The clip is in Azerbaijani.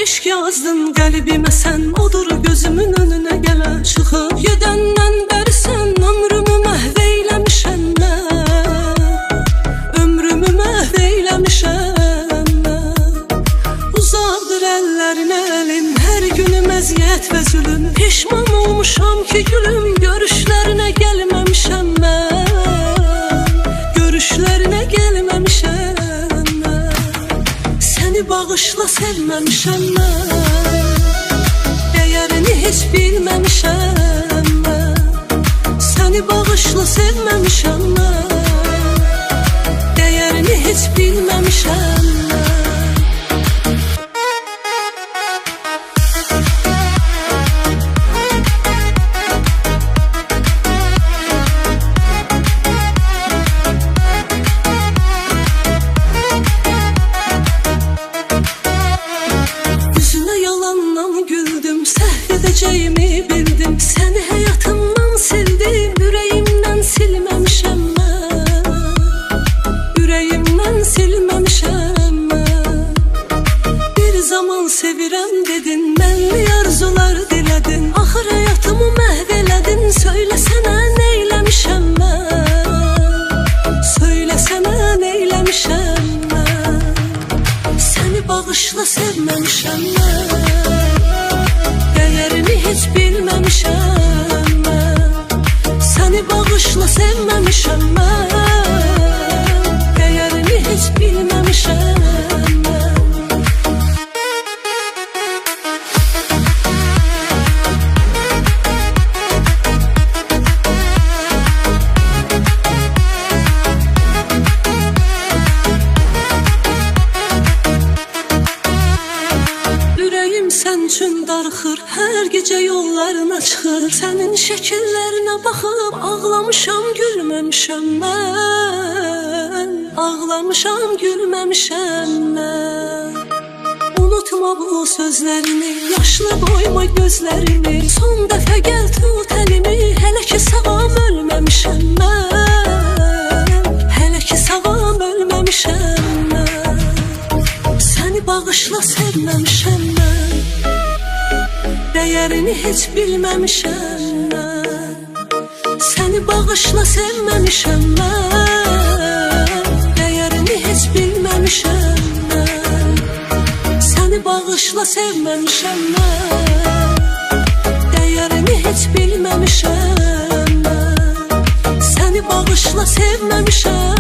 eşq yazdın qəlbimə sən, odur gözümün önünə gələn. Çıxıb gedəndən bəri sən ömrümü məhv eyləmişəm mən, ömrümü məhv eyləmişəm mən. Uzaqdır əllərinə əlim, hər günüm əziyyət və zülüm. Peşman olmuşam ki gülüm, görüşlərinə gəlməmişəm mən, görüşlərinə gəlməmişəm. Səni bağışla sevməmişəm mən, dəyərini heç bilməmişəm mən. Səni bağışla sevməmişəm mən, dəyərini heç bilməmişəm mən. Edəcəyimi bildim, səni həyatımdan sildim, ürəyimdən silməmişəm mən, ürəyimdən silməmişəm mən. Bir zaman sevirəm dedin, mənli arzular dilədin, axır həyatımı məhv elədin. Söyləsənə neyləmişəm mən, söyləsənə neyləmişəm mən. Səni bağışla sevməmişəm mən, dəyərini heç bilməmişəm mən. Səni bağışla sevməmişəm mən, dəyərini heç bilməmişəm mən. Ürəyim sən üçün darxır, hər gecə yollarına çıxır. Sənin şəkillərinə baxıb ağlamışam, gülməmişəm mən, ağlamışam, gülməmişəm mən. Unutma bu sözlərini, yaşlı qoyma gözlərimi. Son dəfə gəl tut əlimi, hələ ki sağam ölməmişəm mən, hələ ki sağam ölməmişəm mən. Səni bağışla sevməmişəm mən, dəyərini heç bilməmişəm mən. Səni bağışla sevməmişəm mən, dəyərini heç bilməmişəm mən. Səni bağışla sevməmişəm mən, dəyərini heç bilməmişəm mən. Səni bağışla sevməmişəm